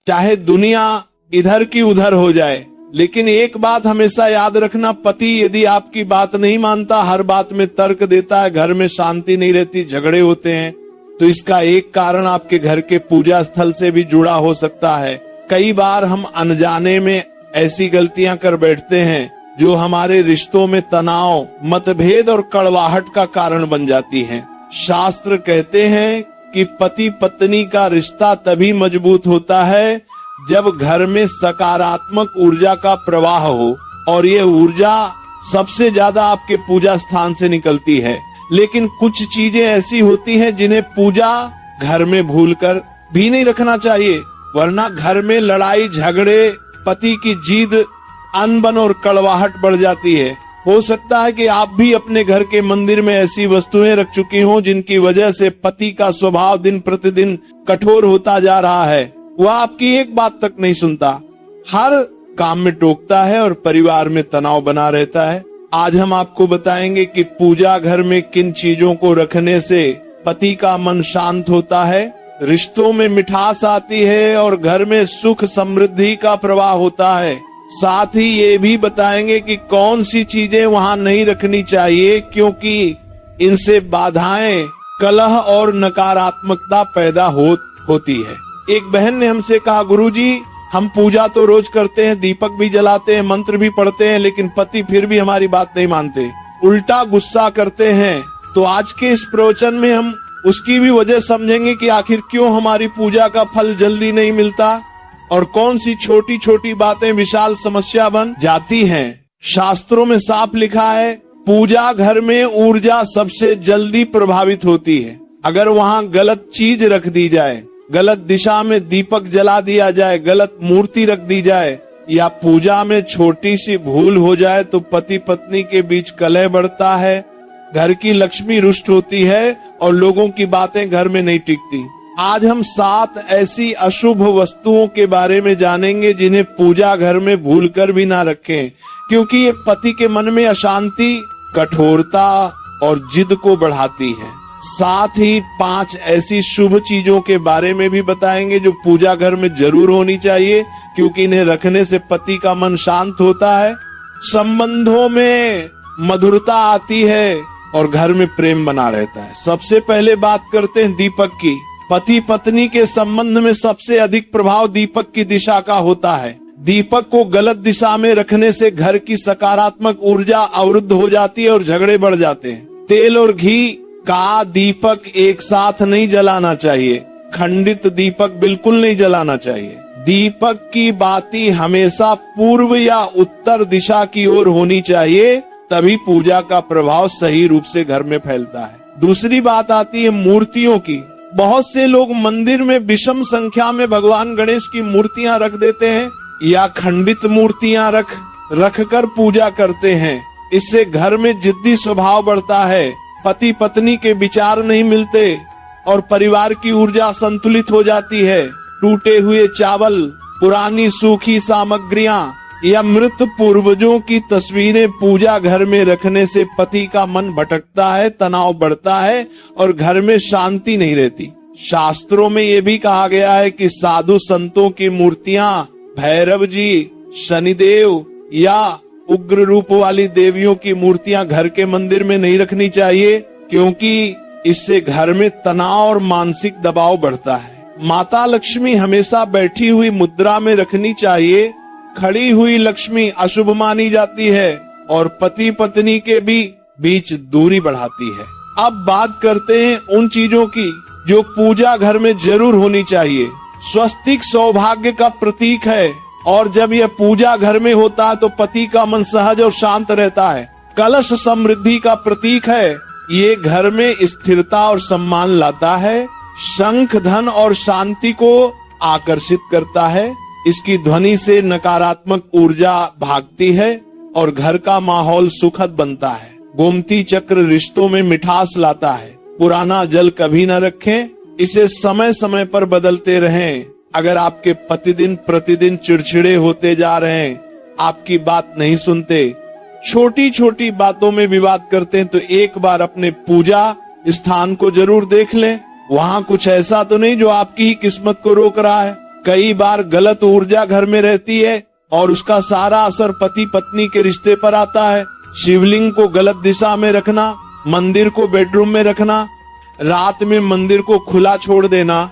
चाहे दुनिया इधर की उधर हो जाए, लेकिन एक बात हमेशा याद रखना, पति यदि आपकी बात नहीं मानता, हर बात में तर्क देता है, घर में शांति नहीं रहती, झगड़े होते हैं, तो इसका एक कारण आपके घर के पूजा स्थल से भी जुड़ा हो सकता है। कई बार हम अनजाने में ऐसी गलतियां कर बैठते हैं जो हमारे रिश्तों में तनाव, मतभेद और कड़वाहट का कारण बन जाती हैं। शास्त्र कहते हैं कि पति पत्नी का रिश्ता तभी मजबूत होता है जब घर में सकारात्मक ऊर्जा का प्रवाह हो, और ये ऊर्जा सबसे ज्यादा आपके पूजा स्थान से निकलती है। लेकिन कुछ चीजें ऐसी होती हैं जिन्हें पूजा घर में भूलकर भी नहीं रखना चाहिए, वरना घर में लड़ाई झगड़े, पति की जिद, अनबन और कड़वाहट बढ़ जाती है। हो सकता है कि आप भी अपने घर के मंदिर में ऐसी वस्तुएं रख चुकी हों जिनकी वजह से पति का स्वभाव दिन प्रतिदिन कठोर होता जा रहा है। वह आपकी एक बात तक नहीं सुनता, हर काम में टोकता है और परिवार में तनाव बना रहता है। आज हम आपको बताएंगे कि पूजा घर में किन चीजों को रखने से पति का मन शांत होता है, रिश्तों में मिठास आती है और घर में सुख समृद्धि का प्रवाह होता है। साथ ही ये भी बताएंगे कि कौन सी चीजें वहां नहीं रखनी चाहिए, क्योंकि इनसे बाधाएं, कलह और नकारात्मकता पैदा होती है। एक बहन ने हमसे कहा, गुरुजी हम पूजा तो रोज करते हैं, दीपक भी जलाते हैं, मंत्र भी पढ़ते हैं, लेकिन पति फिर भी हमारी बात नहीं मानते, उल्टा गुस्सा करते हैं। तो आज के इस प्रवचन में हम उसकी भी वजह समझेंगे कि आखिर क्यों हमारी पूजा का फल जल्दी नहीं मिलता और कौन सी छोटी छोटी बातें विशाल समस्या बन जाती हैं। शास्त्रों में साफ लिखा है, पूजा घर में ऊर्जा सबसे जल्दी प्रभावित होती है। अगर वहाँ गलत चीज रख दी जाए, गलत दिशा में दीपक जला दिया जाए, गलत मूर्ति रख दी जाए, या पूजा में छोटी सी भूल हो जाए तो पति पत्नी के बीच कलह बढ़ता है, घर की लक्ष्मी रुष्ट होती है और लोगों की बातें घर में नहीं टिकती। आज हम 7 ऐसी अशुभ वस्तुओं के बारे में जानेंगे जिन्हें पूजा घर में भूलकर भी ना रखें, क्योंकि ये पति के मन में अशांति, कठोरता और जिद को बढ़ाती है। साथ ही 5 ऐसी शुभ चीजों के बारे में भी बताएंगे जो पूजा घर में जरूर होनी चाहिए, क्योंकि इन्हें रखने से पति का मन शांत होता है, संबंधों में मधुरता आती है और घर में प्रेम बना रहता है। सबसे पहले बात करते हैं दीपक की। पति पत्नी के संबंध में सबसे अधिक प्रभाव दीपक की दिशा का होता है। दीपक को गलत दिशा में रखने से घर की सकारात्मक ऊर्जा अवरुद्ध हो जाती है और झगड़े बढ़ जाते हैं। तेल और घी का दीपक एक साथ नहीं जलाना चाहिए, खंडित दीपक बिल्कुल नहीं जलाना चाहिए। दीपक की बाती हमेशा पूर्व या उत्तर दिशा की ओर होनी चाहिए, तभी पूजा का प्रभाव सही रूप से घर में फैलता है। दूसरी बात आती है मूर्तियों की। बहुत से लोग मंदिर में विषम संख्या में भगवान गणेश की मूर्तियां रख देते हैं या खंडित मूर्तियां रख कर पूजा करते हैं। इससे घर में जिद्दी स्वभाव बढ़ता है, पति पत्नी के विचार नहीं मिलते और परिवार की ऊर्जा संतुलित हो जाती है। टूटे हुए चावल, पुरानी सूखी सामग्रियां या मृत पूर्वजों की तस्वीरें पूजा घर में रखने से पति का मन भटकता है, तनाव बढ़ता है और घर में शांति नहीं रहती। शास्त्रों में ये भी कहा गया है कि साधु संतों की मूर्तियां, भैरव जी, शनिदेव या उग्र रूप वाली देवियों की मूर्तियां घर के मंदिर में नहीं रखनी चाहिए, क्योंकि इससे घर में तनाव और मानसिक दबाव बढ़ता है। माता लक्ष्मी हमेशा बैठी हुई मुद्रा में रखनी चाहिए। खड़ी हुई लक्ष्मी अशुभ मानी जाती है और पति पत्नी के बीच दूरी बढ़ाती है। अब बात करते हैं उन चीजों की जो पूजा घर में जरूर होनी चाहिए। स्वस्तिक सौभाग्य का प्रतीक है और जब यह पूजा घर में होता है तो पति का मन सहज और शांत रहता है। कलश समृद्धि का प्रतीक है, ये घर में स्थिरता और सम्मान लाता है। शंख धन और शांति को आकर्षित करता है, इसकी ध्वनि से नकारात्मक ऊर्जा भागती है और घर का माहौल सुखद बनता है। गोमती चक्र रिश्तों में मिठास लाता है। पुराना जल कभी न रखें, इसे समय समय पर बदलते रहें। अगर आपके पति दिन प्रतिदिन चिड़चिड़े होते जा रहे हैं, आपकी बात नहीं सुनते, छोटी छोटी बातों में विवाद करते हैं, तो एक बार अपने पूजा स्थान को जरूर देख लें। वहाँ कुछ ऐसा तो नहीं जो आपकी ही किस्मत को रोक रहा है। कई बार गलत ऊर्जा घर में रहती है और उसका सारा असर पति पत्नी के रिश्ते पर आता है। शिवलिंग को गलत दिशा में रखना, मंदिर को बेडरूम में रखना, रात में मंदिर को खुला छोड़ देना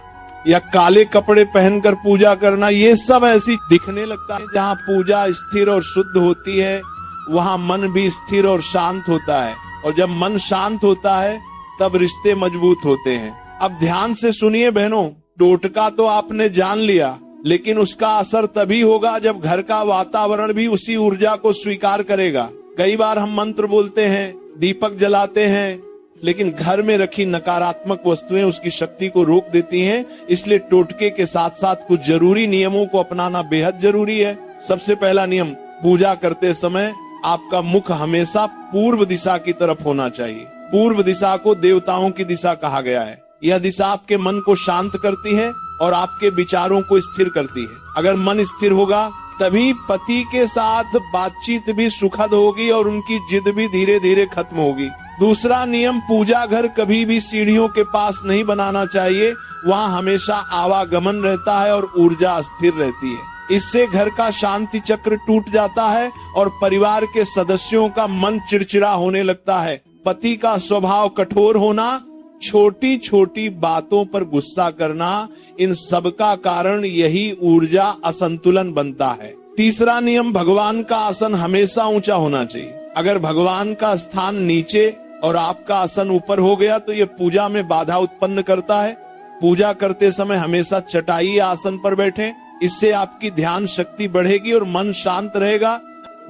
या काले कपड़े पहनकर पूजा करना, ये सब ऐसी दिखने लगता है। जहाँ पूजा स्थिर और शुद्ध होती है वहाँ मन भी स्थिर और शांत होता है, और जब मन शांत होता है तब रिश्ते मजबूत होते हैं। अब ध्यान से सुनिए बहनों, टोटका तो आपने जान लिया, लेकिन उसका असर तभी होगा जब घर का वातावरण भी उसी ऊर्जा को स्वीकार करेगा। कई बार हम मंत्र बोलते हैं, दीपक जलाते हैं, लेकिन घर में रखी नकारात्मक वस्तुएं उसकी शक्ति को रोक देती हैं। इसलिए टोटके के साथ साथ कुछ जरूरी नियमों को अपनाना बेहद जरूरी है। सबसे पहला नियम, पूजा करते समय आपका मुख हमेशा पूर्व दिशा की तरफ होना चाहिए। पूर्व दिशा को देवताओं की दिशा कहा गया है। यह दिशा आपके मन को शांत करती है और आपके विचारों को स्थिर करती है। अगर मन स्थिर होगा तभी पति के साथ बातचीत भी सुखद होगी और उनकी जिद भी धीरे धीरे खत्म होगी। दूसरा नियम, पूजा घर कभी भी सीढ़ियों के पास नहीं बनाना चाहिए। वहाँ हमेशा आवागमन रहता है और ऊर्जा अस्थिर रहती है। इससे घर का शांति चक्र टूट जाता है और परिवार के सदस्यों का मन चिड़चिड़ा होने लगता है। पति का स्वभाव कठोर होना, छोटी छोटी बातों पर गुस्सा करना, इन सब का कारण यही ऊर्जा असंतुलन बनता है। तीसरा नियम, भगवान का आसन हमेशा ऊंचा होना चाहिए। अगर भगवान का स्थान नीचे और आपका आसन ऊपर हो गया तो ये पूजा में बाधा उत्पन्न करता है। पूजा करते समय हमेशा चटाई आसन पर बैठें, इससे आपकी ध्यान शक्ति बढ़ेगी और मन शांत रहेगा।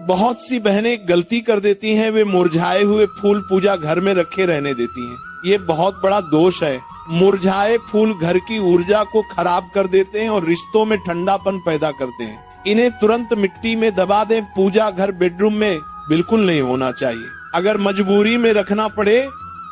बहुत सी बहनें गलती कर देती हैं, वे मुरझाए हुए फूल पूजा घर में रखे रहने देती हैं। ये बहुत बड़ा दोष है। मुरझाए फूल घर की ऊर्जा को खराब कर देते हैं और रिश्तों में ठंडापन पैदा करते हैं। इन्हें तुरंत मिट्टी में दबा दें। पूजा घर बेडरूम में बिल्कुल नहीं होना चाहिए। अगर मजबूरी में रखना पड़े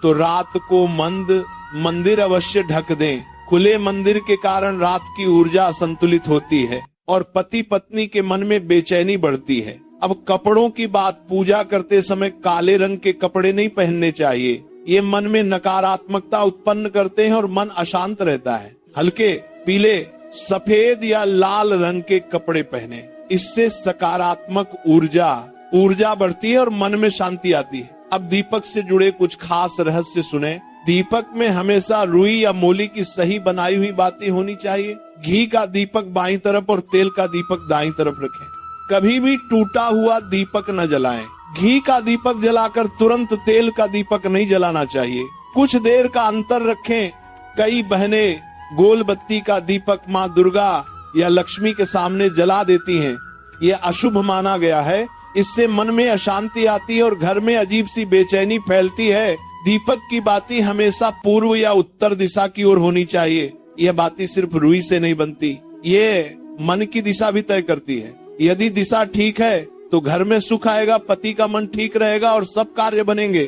तो रात को मंदिर अवश्य ढक दें। खुले मंदिर के कारण रात की ऊर्जा असंतुलित होती है और पति पत्नी के मन में बेचैनी बढ़ती है। अब कपड़ों की बात, पूजा करते समय काले रंग के कपड़े नहीं पहनने चाहिए। ये मन में नकारात्मकता उत्पन्न करते हैं और मन अशांत रहता है। हल्के पीले, सफेद या लाल रंग के कपड़े पहने, इससे सकारात्मक ऊर्जा बढ़ती है और मन में शांति आती है। अब दीपक से जुड़े कुछ खास रहस्य सुने। दीपक में हमेशा रुई या मोली की सही बनाई हुई बातें होनी चाहिए। घी का दीपक बाईं तरफ और तेल का दीपक दाईं तरफ रखें। कभी भी टूटा हुआ दीपक न जलाएं। घी का दीपक जलाकर तुरंत तेल का दीपक नहीं जलाना चाहिए। कुछ देर का अंतर रखें। कई बहनें गोल बत्ती का दीपक माँ दुर्गा या लक्ष्मी के सामने जला देती हैं। यह अशुभ माना गया है। इससे मन में अशांति आती है और घर में अजीब सी बेचैनी फैलती है। दीपक की बाती हमेशा पूर्व या उत्तर दिशा की ओर होनी चाहिए। यह बाती सिर्फ रुई से नहीं बनती, ये मन की दिशा भी तय करती है। यदि दिशा ठीक है तो घर में सुख आएगा, पति का मन ठीक रहेगा और सब कार्य बनेंगे।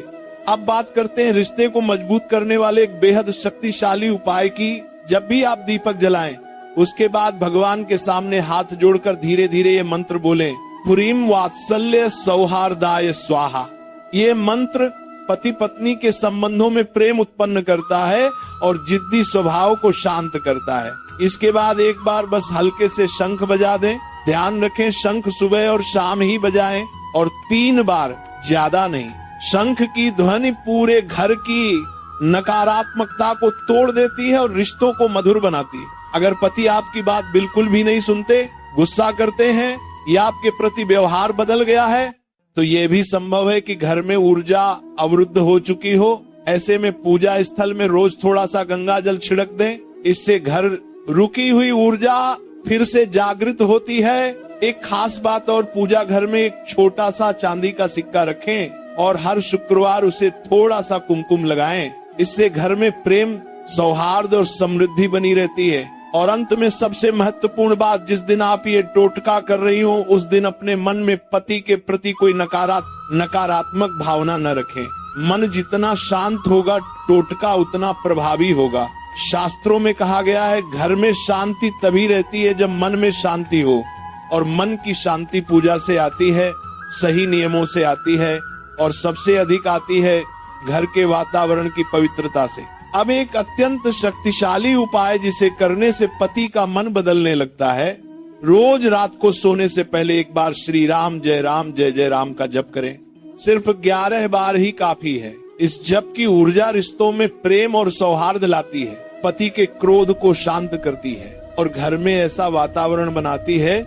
अब बात करते हैं रिश्ते को मजबूत करने वाले एक बेहद शक्तिशाली उपाय की। जब भी आप दीपक जलाएं, उसके बाद भगवान के सामने हाथ जोड़कर धीरे धीरे ये मंत्र बोलें, पुरीम वात्सल्य सौहार्दाय स्वाहा। ये मंत्र पति पत्नी के संबंधों में प्रेम उत्पन्न करता है और जिद्दी स्वभाव को शांत करता है। इसके बाद एक बार बस हल्के से शंख बजा दें। ध्यान रखें, शंख सुबह और शाम ही बजाएं और 3 बार, ज्यादा नहीं। शंख की ध्वनि पूरे घर की नकारात्मकता को तोड़ देती है और रिश्तों को मधुर बनाती है। अगर पति आपकी बात बिल्कुल भी नहीं सुनते, गुस्सा करते हैं या आपके प्रति व्यवहार बदल गया है, तो ये भी संभव है कि घर में ऊर्जा अवरुद्ध हो चुकी हो। ऐसे में पूजा स्थल में रोज थोड़ा सा गंगा जल छिड़क दें। इससे घर रुकी हुई ऊर्जा फिर से जागृत होती है। एक खास बात और, पूजा घर में एक छोटा सा चांदी का सिक्का रखें और हर शुक्रवार उसे थोड़ा सा कुमकुम लगाएं। इससे घर में प्रेम, सौहार्द और समृद्धि बनी रहती है। और अंत में सबसे महत्वपूर्ण बात, जिस दिन आप ये टोटका कर रही हो उस दिन अपने मन में पति के प्रति कोई नकारात्मक भावना न रखें। मन जितना शांत होगा, टोटका उतना प्रभावी होगा। शास्त्रों में कहा गया है, घर में शांति तभी रहती है जब मन में शांति हो, और मन की शांति पूजा से आती है, सही नियमों से आती है और सबसे अधिक आती है घर के वातावरण की पवित्रता से। अब एक अत्यंत शक्तिशाली उपाय जिसे करने से पति का मन बदलने लगता है, रोज रात को सोने से पहले एक बार श्री राम जय जय राम का जप करें। सिर्फ 11 बार ही काफी है। इस जप की ऊर्जा रिश्तों में प्रेम और सौहार्द लाती है, पति के क्रोध को शांत करती है और घर में ऐसा वातावरण बनाती है